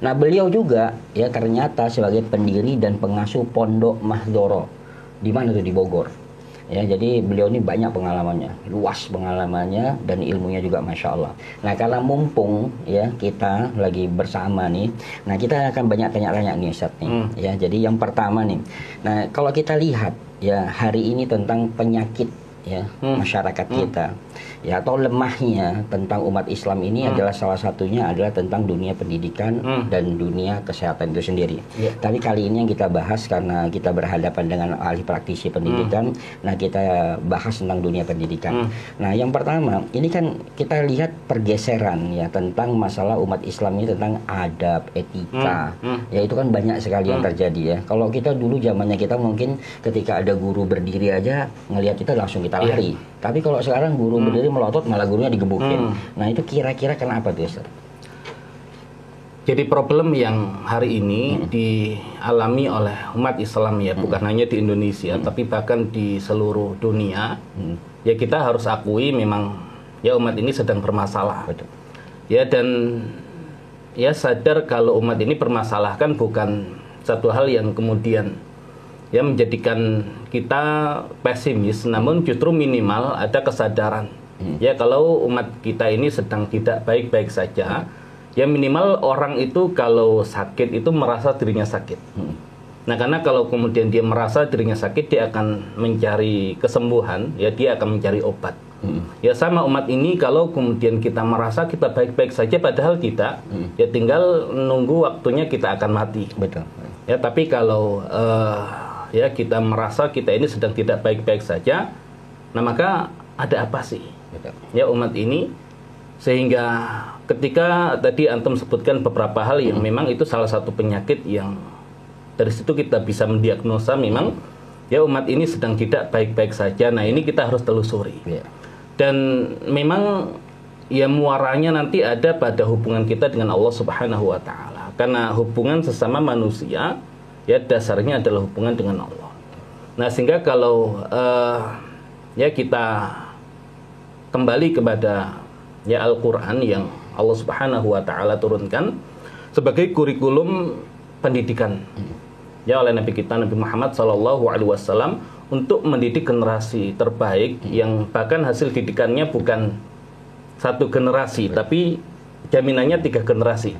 Nah, beliau juga ya ternyata sebagai pendiri dan pengasuh Pondok Mahdoro. Di mana tuh? Di Bogor. Ya, jadi beliau ini banyak pengalamannya, luas pengalamannya dan ilmunya juga Masya Allah. Nah, karena mumpung ya kita lagi bersama nih, nah kita akan banyak tanya-tanya nih Ustaz nih. Ya, jadi yang pertama nih, nah kalau kita lihat ya hari ini tentang penyakit ya masyarakat kita ya, atau lemahnya tentang umat Islam ini adalah salah satunya adalah tentang dunia pendidikan dan dunia kesehatan itu sendiri. Tapi kali ini yang kita bahas karena kita berhadapan dengan ahli praktisi pendidikan, nah kita bahas tentang dunia pendidikan. Nah, yang pertama ini kan kita lihat pergeseran ya tentang masalah umat Islam ini tentang adab, etika. Ya itu kan banyak sekali yang terjadi ya. Kalau kita dulu zamannya kita mungkin ketika ada guru berdiri aja ngelihat kita langsung kita lari. Tapi kalau sekarang guru berdiri melotot malah gurunya digebukin. Nah, itu kira-kira kenapa tuh, Ustaz? Jadi problem yang hari ini dialami oleh umat Islam ya, bukan hanya di Indonesia, tapi bahkan di seluruh dunia. Ya kita harus akui memang ya umat ini sedang bermasalah. Betul. Ya, dan ya sadar kalau umat ini permasalahkan bukan satu hal yang kemudian ya menjadikan kita pesimis, namun justru minimal ada kesadaran. Ya kalau umat kita ini sedang tidak baik-baik saja, ya minimal orang itu kalau sakit itu merasa dirinya sakit. Nah, karena kalau kemudian dia merasa dirinya sakit, dia akan mencari kesembuhan, ya dia akan mencari obat. Ya sama umat ini kalau kemudian kita merasa kita baik-baik saja padahal tidak, ya tinggal nunggu waktunya kita akan mati. Betul. Ya tapi kalau ya kita merasa kita ini sedang tidak baik-baik saja, nah maka ada apa sih? Betul. Ya umat ini, sehingga ketika tadi antum sebutkan beberapa hal yang memang itu salah satu penyakit yang dari situ kita bisa mendiagnosa memang ya umat ini sedang tidak baik-baik saja. Nah ini kita harus telusuri. Dan memang ya muaranya nanti ada pada hubungan kita dengan Allah Subhanahu wa Ta'ala. Karena hubungan sesama manusia ya dasarnya adalah hubungan dengan Allah. Nah sehingga kalau ya kita kembali kepada ya Al-Quran yang Allah Subhanahu wa Ta'ala turunkan sebagai kurikulum pendidikan ya oleh Nabi kita Nabi Muhammad SAW untuk mendidik generasi terbaik yang bahkan hasil didikannya bukan satu generasi tapi jaminannya 3 generasi.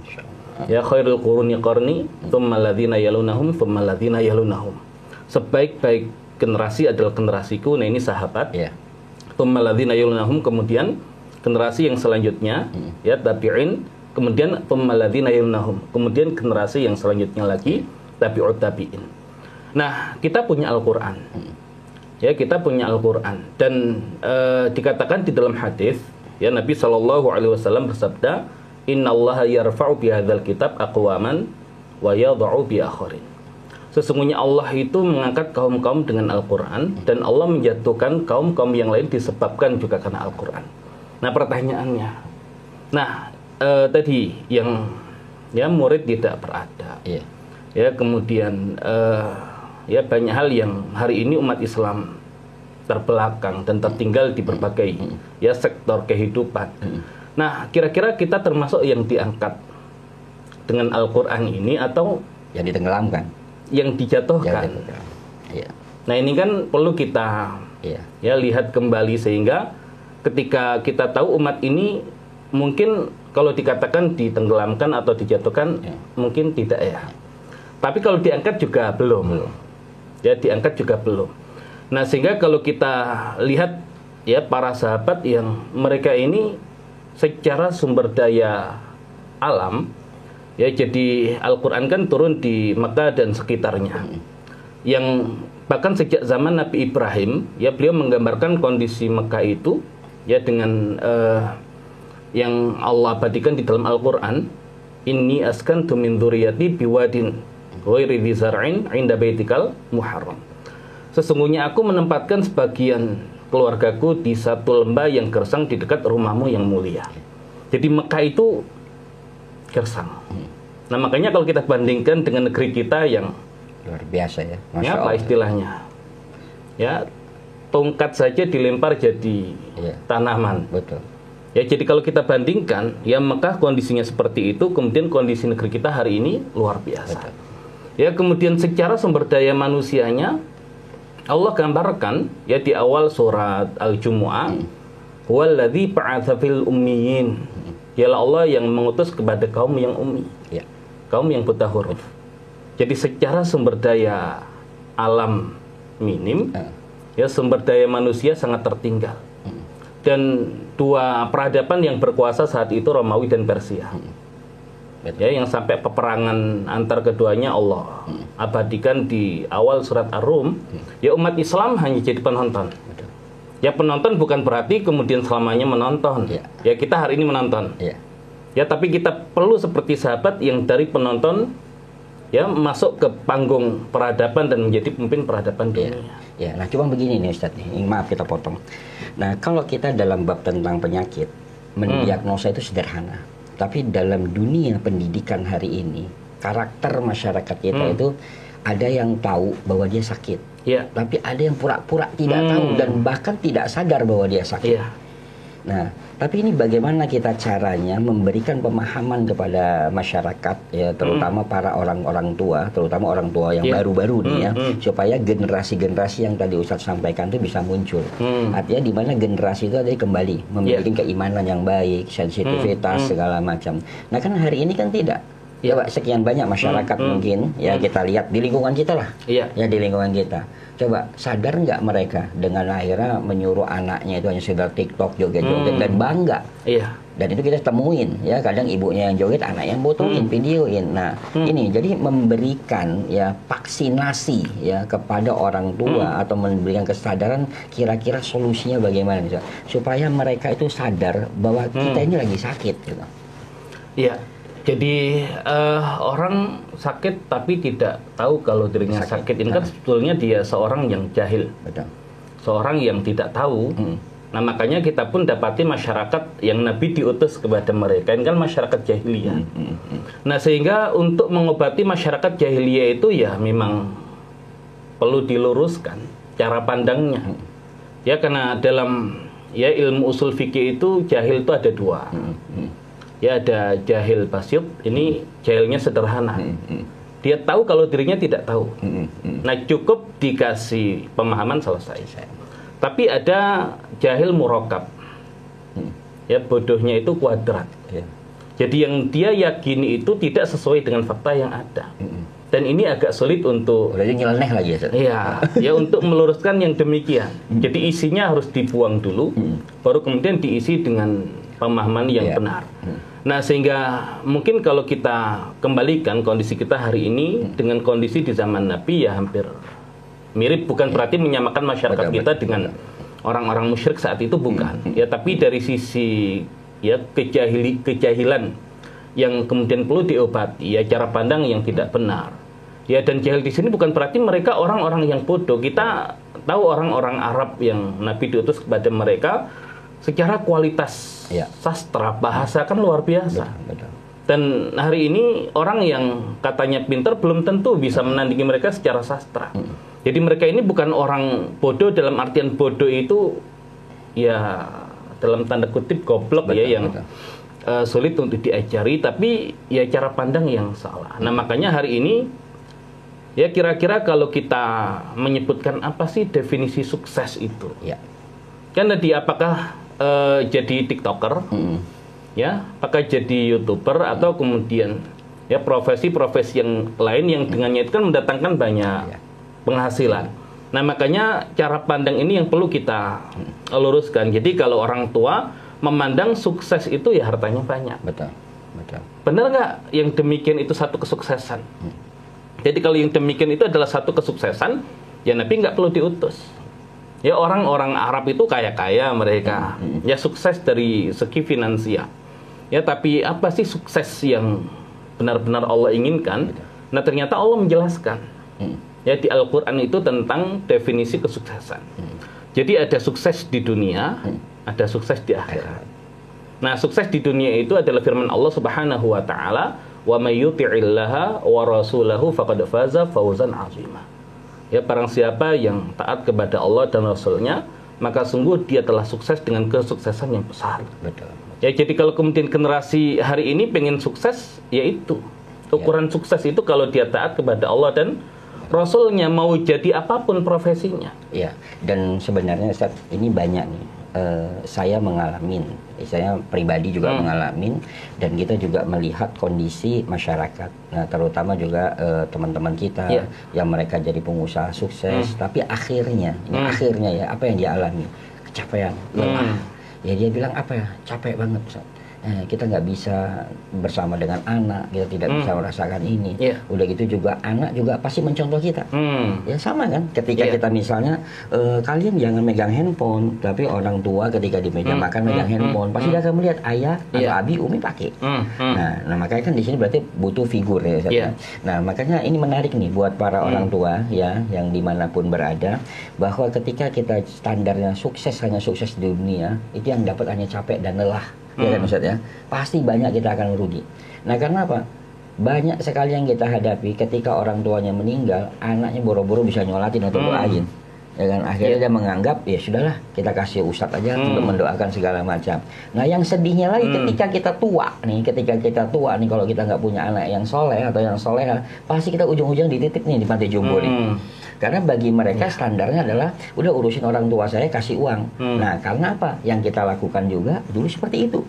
Ya khairul quruni qarni tsumma alladziina yalunahum tsumma alladziina yalunahum. Sebaik-baik generasi adalah generasiku. Nah ini sahabat. Tsumma alladziina yalunahum, kemudian generasi yang selanjutnya ya tabi'in, kemudian tsumma alladziina yalunahum, kemudian generasi yang selanjutnya lagi tabi'ut tabi'in. Nah, kita punya Al-Qur'an. Ya, kita punya Al-Qur'an dan dikatakan di dalam hadis ya Nabi SAW bersabda, innallaha yarfa'u bihadzal kitab aqwaman wa yadh'u bi akharin. Sesungguhnya Allah itu mengangkat kaum-kaum dengan Al-Qur'an dan Allah menjatuhkan kaum-kaum yang lain disebabkan juga karena Al-Qur'an. Nah, pertanyaannya. Nah, tadi yang ya murid tidak beradab. Ya, kemudian ya banyak hal yang hari ini umat Islam terbelakang dan tertinggal di berbagai ya sektor kehidupan. Nah, kira-kira kita termasuk yang diangkat dengan Al-Quran ini atau yang ditenggelamkan, yang dijatuhkan? Nah, ini kan perlu kita ya lihat kembali sehingga ketika kita tahu umat ini mungkin kalau dikatakan ditenggelamkan atau dijatuhkan mungkin tidak ya. Tapi kalau diangkat juga belum. Ya, diangkat juga belum. Nah, sehingga kalau kita lihat ya para sahabat yang mereka ini secara sumber daya alam ya, jadi Al-Quran kan turun di Mekah dan sekitarnya yang bahkan sejak zaman Nabi Ibrahim ya beliau menggambarkan kondisi Mekah itu ya dengan yang Allah abadikan di dalam Al-Quran, inni askantu min dzurriyyati biwadin ghairi dzi zar'in 'inda baitikal muharram. Sesungguhnya aku menempatkan sebagian keluargaku di satu lembah yang gersang di dekat rumahmu yang mulia. Jadi Mekah itu gersang. Nah, makanya kalau kita bandingkan dengan negeri kita yang luar biasa ya. Masya Allah. Apa istilahnya? Ya, tongkat saja dilempar jadi tanaman. Betul. Ya, jadi kalau kita bandingkan, ya Mekah kondisinya seperti itu, kemudian kondisi negeri kita hari ini luar biasa. Betul. Ya, kemudian secara sumber daya manusianya, Allah gambarkan ya di awal surat Al-Jumu'ah, "Huwallazi ba'atsa fil ummiyin." Ialah Allah yang mengutus kepada kaum yang ummi, Ya. kaum yang buta huruf. Jadi secara sumber daya alam minim, ya sumber daya manusia sangat tertinggal. Dan dua peradaban yang berkuasa saat itu Romawi dan Persia. Ya, yang sampai peperangan antar keduanya Allah abadikan di awal surat Ar-Rum. Ya, umat Islam hanya jadi penonton. Betul. Ya, penonton bukan berarti kemudian selamanya menonton. Ya. Ya, kita hari ini menonton. Ya. Ya, tapi kita perlu seperti sahabat yang dari penonton ya masuk ke panggung peradaban dan menjadi pemimpin peradaban dunia. Ya, nah cuma begini nih Ustadz nih, maaf kita potong. Nah, kalau kita dalam bab tentang penyakit, mendiagnosa itu sederhana. Tapi dalam dunia pendidikan hari ini, karakter masyarakat kita itu ada yang tahu bahwa dia sakit. Ya. Tapi ada yang pura-pura tidak tahu dan bahkan tidak sadar bahwa dia sakit. Iya. Nah, tapi ini bagaimana kita caranya memberikan pemahaman kepada masyarakat ya, terutama para orang-orang tua, terutama orang tua yang baru-baru nih ya, supaya generasi-generasi yang tadi Ustadz sampaikan itu bisa muncul. Artinya di mana generasi itu ada kembali memiliki keimanan yang baik, sensitivitas segala macam. Nah, kan hari ini kan tidak. Ya, Pak, sekian banyak masyarakat mungkin ya kita lihat di lingkungan kita lah. Iya. Ya, di lingkungan kita. Coba sadar nggak mereka dengan akhirnya menyuruh anaknya itu hanya sekedar TikTok, joget-joget dan bangga. Iya. Dan itu kita temuin ya, kadang ibunya yang joget, anaknya yang fotoin, videoin. Nah, ini jadi memberikan ya vaksinasi ya kepada orang tua atau memberikan kesadaran kira-kira solusinya bagaimana bisa supaya mereka itu sadar bahwa kita ini lagi sakit gitu. Iya. Jadi orang sakit tapi tidak tahu kalau dirinya sakit. Ini kan sebetulnya dia seorang yang jahil. Betul. Seorang yang tidak tahu. Nah, makanya kita pun dapati masyarakat yang Nabi diutus kepada mereka. Ini kan masyarakat jahiliyah. Nah, sehingga untuk mengobati masyarakat jahiliyah itu ya memang perlu diluruskan cara pandangnya. Ya, karena dalam ya ilmu usul fikih itu jahil itu ada dua. Ya, ada jahil basyid, ini jahilnya sederhana. Dia tahu kalau dirinya tidak tahu. Nah, cukup dikasih pemahaman selesai. Tapi ada jahil murakkab. Ya, bodohnya itu kuadrat. Jadi yang dia yakini itu tidak sesuai dengan fakta yang ada. Dan ini agak sulit untuk nyeleneh lagi ya. Ya untuk meluruskan yang demikian. Jadi isinya harus dibuang dulu, baru kemudian diisi dengan pemahaman yang benar. Nah, sehingga mungkin kalau kita kembalikan kondisi kita hari ini dengan kondisi di zaman Nabi ya hampir mirip, bukan berarti menyamakan masyarakat kita dengan orang-orang musyrik saat itu, bukan. Ya, tapi dari sisi ya kejahilan yang kemudian perlu diobati, ya cara pandang yang tidak benar. Ya, dan jahil di sini bukan berarti mereka orang-orang yang bodoh. Kita tahu orang-orang Arab yang Nabi diutus kepada mereka secara kualitas sastra bahasa kan luar biasa. Betul. Dan hari ini orang yang katanya pintar belum tentu bisa menandingi mereka secara sastra. Jadi mereka ini bukan orang bodoh dalam artian bodoh itu ya dalam tanda kutip goblok ya yang sulit untuk diajari, tapi ya cara pandang yang salah. Nah, makanya hari ini ya kira-kira kalau kita menyebutkan apa sih definisi sukses itu? Ya. Kan tadi apakah jadi TikToker, ya, apakah jadi YouTuber atau kemudian ya profesi-profesi yang lain yang dengannya itu kan mendatangkan banyak penghasilan. Nah, makanya cara pandang ini yang perlu kita luruskan. Jadi kalau orang tua memandang sukses itu ya hartanya banyak. Betul. Benar nggak yang demikian itu satu kesuksesan? Jadi kalau yang demikian itu adalah satu kesuksesan, ya Nabi nggak perlu diutus. Ya, orang-orang Arab itu kaya-kaya mereka, ya sukses dari segi finansial. Ya, tapi apa sih sukses yang benar-benar Allah inginkan? Nah, ternyata Allah menjelaskan. Ya, di Al-Quran itu tentang definisi kesuksesan. Jadi ada sukses di dunia, ada sukses di akhirat. Nah, sukses di dunia itu adalah firman Allah Subhanahu wa taala, "Wa may yuti'illaha wa rasulahu faqad faza fawzan 'azima." Ya, barang siapa yang taat kepada Allah dan Rasulnya, maka sungguh dia telah sukses dengan kesuksesan yang besar. Betul. Ya, jadi kalau kemudian generasi hari ini pengen sukses, yaitu ukuran sukses itu kalau dia taat kepada Allah dan Rasulnya, mau jadi apapun profesinya. Ya, dan sebenarnya Ustaz, ini banyak nih. Saya mengalami, saya pribadi juga mengalami, dan kita juga melihat kondisi masyarakat. Nah, terutama juga teman-teman kita yang mereka jadi pengusaha sukses, tapi akhirnya ya apa yang dia alami? Kecapean, lelah. Ya dia bilang apa ya? Capek banget, Ustaz. Kita nggak bisa bersama dengan anak, kita tidak bisa merasakan ini. Udah gitu juga anak juga pasti mencontoh kita. Ya sama kan, ketika kita misalnya kalian jangan megang handphone, tapi orang tua ketika di meja makan megang handphone, pasti dia akan melihat ayah atau abi, umi pakai. Nah makanya kan di sini berarti butuh figur ya. Nah makanya ini menarik nih buat para orang tua ya yang dimanapun berada, bahwa ketika kita standarnya sukses hanya sukses di dunia, itu yang dapat hanya capek dan lelah. Ya kan Ustaz ya, pasti banyak kita akan merugi. Nah karena apa? Banyak sekali yang kita hadapi ketika orang tuanya meninggal, anaknya boro-boro bisa nyolatin atau doain. Ya kan, akhirnya dia menganggap ya sudahlah, kita kasih ustadz aja untuk mendoakan segala macam. Nah yang sedihnya lagi ketika kita tua nih, kalau kita nggak punya anak yang soleh atau yang soleha, pasti kita ujung-ujung dititip nih di panti jompo nih. Karena bagi mereka standarnya adalah udah urusin orang tua saya, kasih uang. Nah karena apa? Yang kita lakukan juga dulu seperti itu.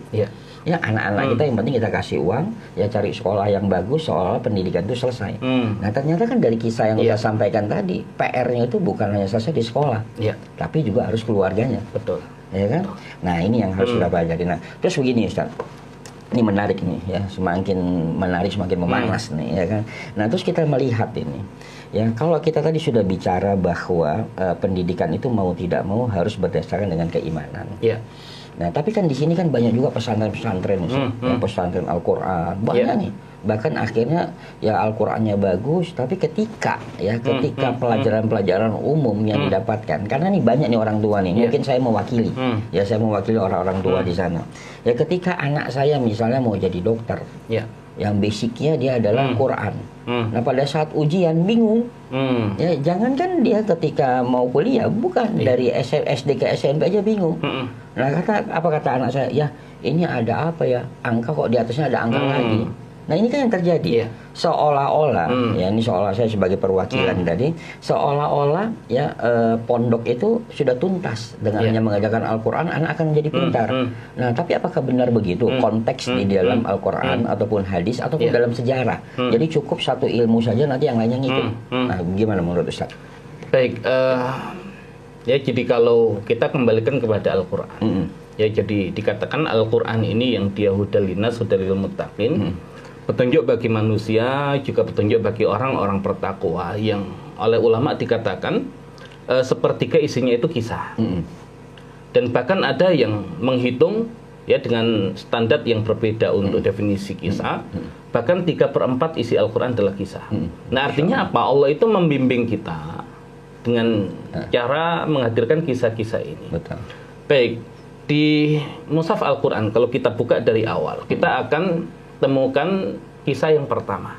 Ya anak-anak kita yang penting kita kasih uang, ya cari sekolah yang bagus, seolah pendidikan itu selesai. Nah ternyata kan dari kisah yang kita sampaikan tadi, PR-nya itu bukan hanya selesai di sekolah, tapi juga harus keluarganya. Betul. Ya kan? Nah ini yang harus kita pelajari. Nah terus begini Ustaz, ini menarik nih ya, semakin menarik semakin memanas nih ya kan. Nah terus kita melihat ini, ya kalau kita tadi sudah bicara bahwa pendidikan itu mau tidak mau harus berdasarkan dengan keimanan. Nah, tapi kan di sini kan banyak juga pesantren-pesantren, yang pesantren Al-Quran banyak nih. Bahkan akhirnya ya Al-Qurannya bagus, tapi ketika pelajaran-pelajaran umum yang didapatkan, karena nih banyak nih orang tua nih, mungkin saya mewakili, ya saya mewakili orang-orang tua di sana. Ya ketika anak saya misalnya mau jadi dokter, yang basicnya dia adalah Quran. Nah pada saat ujian bingung, ya jangankan dia ketika mau kuliah, bukan dari SD ke SMP aja bingung. Nah apa kata anak saya? Ya ini ada apa ya? Angka kok di atasnya ada angka lagi. Nah ini kan yang terjadi, seolah-olah, ya ini seolah saya sebagai perwakilan tadi, seolah-olah ya pondok itu sudah tuntas dengan hanya mengajarkan Al-Quran, anak akan menjadi pintar. Nah tapi apakah benar begitu konteks di dalam Al-Quran ataupun hadis ataupun dalam sejarah? Jadi cukup satu ilmu saja, nanti yang lainnya ngikut. Nah gimana menurut Ustaz? Baik, ya jadi kalau kita kembalikan kepada Al-Quran, ya jadi dikatakan Al-Quran ini yang dia hudal linas, hudal lil muttaqin, petunjuk bagi manusia, juga petunjuk bagi orang-orang bertakwa, yang oleh ulama dikatakan sepertiga isinya itu kisah. Dan bahkan ada yang menghitung ya dengan standar yang berbeda untuk definisi kisah. Bahkan 3/4 isi Al-Quran adalah kisah. Nah artinya apa? Allah itu membimbing kita dengan cara menghadirkan kisah-kisah ini. Betul. Baik, di Mushaf Al-Quran kalau kita buka dari awal, kita akan temukan kisah yang pertama.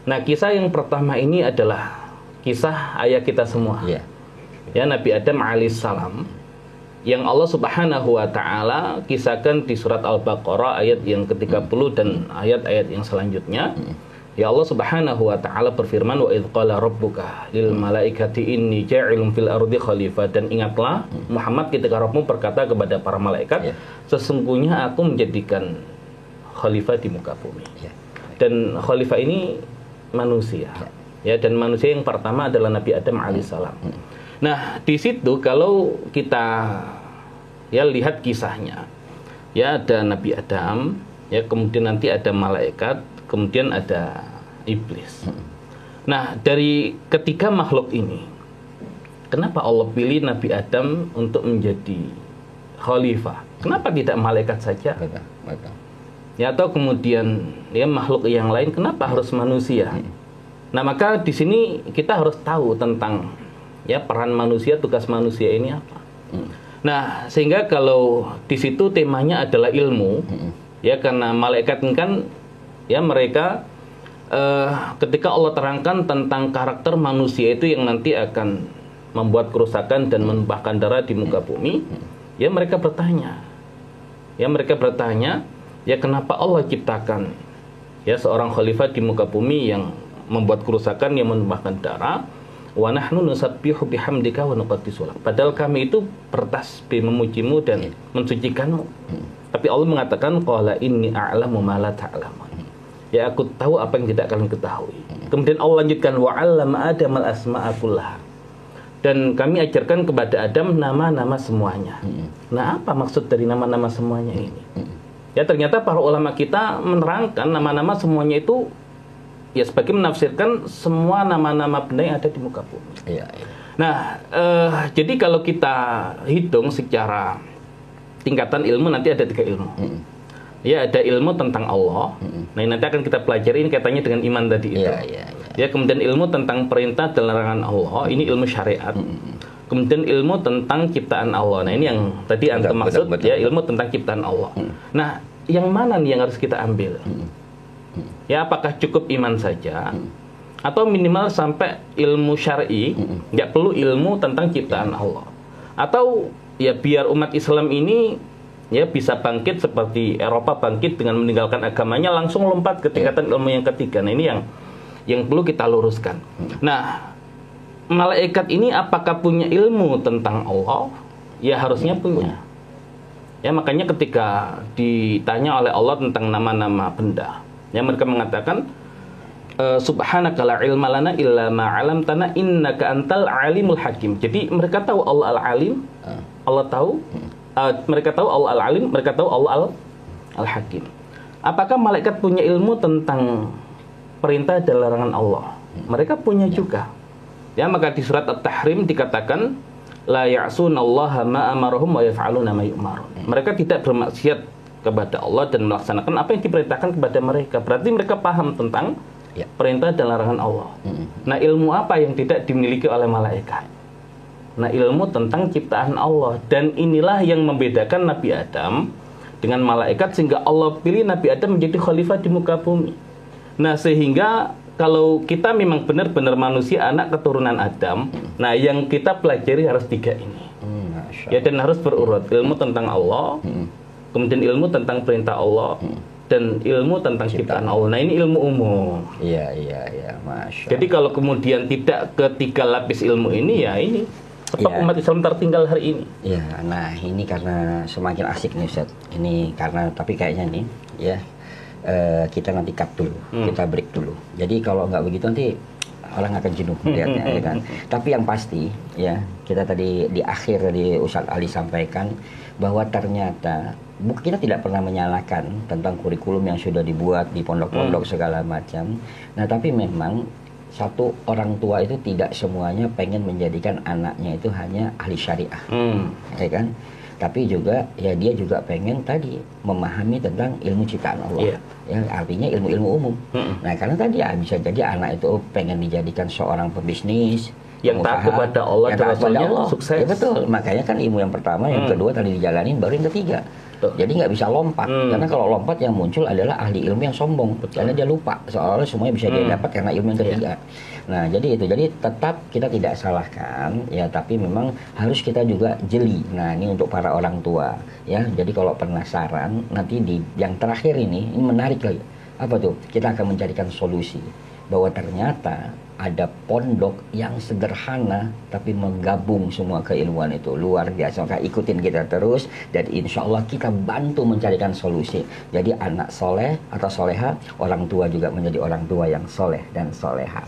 Nah, kisah yang pertama ini adalah kisah ayah kita semua. Ya, Nabi Adam alaihissalam, yang Allah Subhanahu wa taala kisahkan di surat Al-Baqarah ayat yang ke-30 dan ayat-ayat yang selanjutnya. Ya Allah Subhanahu wa taala berfirman, wa idz qala rabbuka lil malaikati inni ja'ilun fil ardi khalifah, dan ingatlah Muhammad ketika Rabbmu berkata kepada para malaikat, sesungguhnya aku menjadikan khalifah di muka bumi. Dan khalifah ini manusia. Ya, dan manusia yang pertama adalah Nabi Adam alaihissalam. Nah, di situ kalau kita ya lihat kisahnya, ya ada Nabi Adam, ya kemudian nanti ada malaikat, kemudian ada iblis. Nah, dari ketiga makhluk ini, kenapa Allah pilih Nabi Adam untuk menjadi khalifah? Kenapa tidak malaikat saja? Ya, atau kemudian ya makhluk yang lain, kenapa harus manusia? Nah, maka di sini kita harus tahu tentang ya peran manusia, tugas manusia ini apa. Nah, sehingga kalau di situ temanya adalah ilmu, ya karena malaikat kan ya mereka ketika Allah terangkan tentang karakter manusia itu yang nanti akan membuat kerusakan dan menumpahkan darah di muka bumi, ya mereka bertanya. Ya mereka bertanya, ya kenapa Allah ciptakan ya seorang khalifah di muka bumi yang membuat kerusakan, yang menumpahkan darah? Wa nahnu nusabbihu bihamdika wa nuqaddisu lak. Padahal kami itu bertasbih memujimu dan mensucikanmu. Tapi Allah mengatakan qala inni a'lamu ma la ta'lamun. Ya aku tahu apa yang tidak kalian ketahui. Kemudian Allah lanjutkan wa 'allama Adam al-asma'a kullaha. Dan kami ajarkan kepada Adam nama-nama semuanya. Nah, apa maksud dari nama-nama semuanya ini? Ya ternyata para ulama kita menerangkan nama-nama semuanya itu ya sebagai menafsirkan semua nama-nama benda yang ada di muka bumi. Iya, iya. Nah, jadi kalau kita hitung secara tingkatan ilmu nanti ada 3 ilmu. Ya ada ilmu tentang Allah. Nah nanti akan kita pelajari ini kaitannya dengan iman tadi itu. Ya kemudian ilmu tentang perintah dan larangan Allah. Ini ilmu syariat. Kemudian ilmu tentang ciptaan Allah. Nah ini yang tadi antum maksud ya ilmu tentang ciptaan Allah. Nah yang mana nih yang harus kita ambil? Ya apakah cukup iman saja? Atau minimal sampai ilmu syar'i, nggak perlu ilmu tentang ciptaan Allah. Atau ya biar umat Islam ini ya bisa bangkit seperti Eropa bangkit dengan meninggalkan agamanya langsung lompat ke tingkatan ilmu yang ketiga. Nah ini yang perlu kita luruskan. Nah malaikat ini apakah punya ilmu tentang Allah? Ya harusnya punya. Ya makanya ketika ditanya oleh Allah tentang nama-nama benda, ya mereka mengatakan subhanaka la ilma lana illa ma 'allamtana innaka antal alimul hakim. Jadi mereka tahu Allah al-alim, Allah tahu. Mereka tahu Allah al-alim, mereka tahu Allah al-hakim. Apakah malaikat punya ilmu tentang perintah dan larangan Allah? Mereka punya juga. Ya, maka di surat At-Tahrim dikatakan la ya'sunallaha ma amarahum wa yaf'aluna ma yu'marun. Mereka tidak bermaksiat kepada Allah dan melaksanakan apa yang diperintahkan kepada mereka. Berarti mereka paham tentang perintah dan larangan Allah. Nah, ilmu apa yang tidak dimiliki oleh malaikat? Nah, ilmu tentang ciptaan Allah. Dan inilah yang membedakan Nabi Adam dengan malaikat, sehingga Allah pilih Nabi Adam menjadi khalifah di muka bumi. Nah, sehingga kalau kita memang benar-benar manusia anak keturunan Adam, nah yang kita pelajari harus 3 ini. Ya, dan harus berurut. Ilmu tentang Allah, kemudian ilmu tentang perintah Allah, dan ilmu tentang ciptaan Allah. Nah, ini ilmu umum. Iya, Masya. Jadi kalau kemudian tidak ketiga lapis ilmu ini, ya ini sebab umat Islam tertinggal hari ini. Ya, nah ini karena semakin asik nih Ustaz. Ini karena tapi kayaknya nih ya kita nanti cut dulu, kita break dulu. Jadi kalau nggak begitu nanti orang akan jenuh melihatnya, ya kan. Tapi yang pasti ya kita tadi di akhir di Ustaz Ali sampaikan bahwa ternyata kita tidak pernah menyalahkan tentang kurikulum yang sudah dibuat di pondok-pondok segala macam. Nah tapi memang satu orang tua itu tidak semuanya pengen menjadikan anaknya itu hanya ahli syariah, ya kan? Tapi juga ya dia juga pengen tadi memahami tentang ilmu ciptaan Allah, ya artinya ilmu-ilmu umum. Nah karena tadi ya bisa jadi anak itu pengen dijadikan seorang pebisnis yang taat kepada Allah dan Rasulnya, sukses. Ya, betul. Makanya kan ilmu yang pertama, yang kedua tadi dijalanin, baru yang ketiga. Jadi nggak bisa lompat, karena kalau lompat yang muncul adalah ahli ilmu yang sombong, karena dia lupa seolah-olah semuanya bisa dia dapat karena ilmu yang ketiga. Nah jadi itu, jadi tetap kita tidak salahkan ya, tapi memang harus kita juga jeli. Nah ini untuk para orang tua ya, jadi kalau penasaran nanti di yang terakhir ini menarik lagi, apa tuh, kita akan mencarikan solusi bahwa ternyata ada pondok yang sederhana tapi menggabung semua keilmuan itu, luar biasa. Maka ikutin kita terus dan insya Allah kita bantu mencarikan solusi. Jadi anak soleh atau soleha, orang tua juga menjadi orang tua yang soleh dan soleha.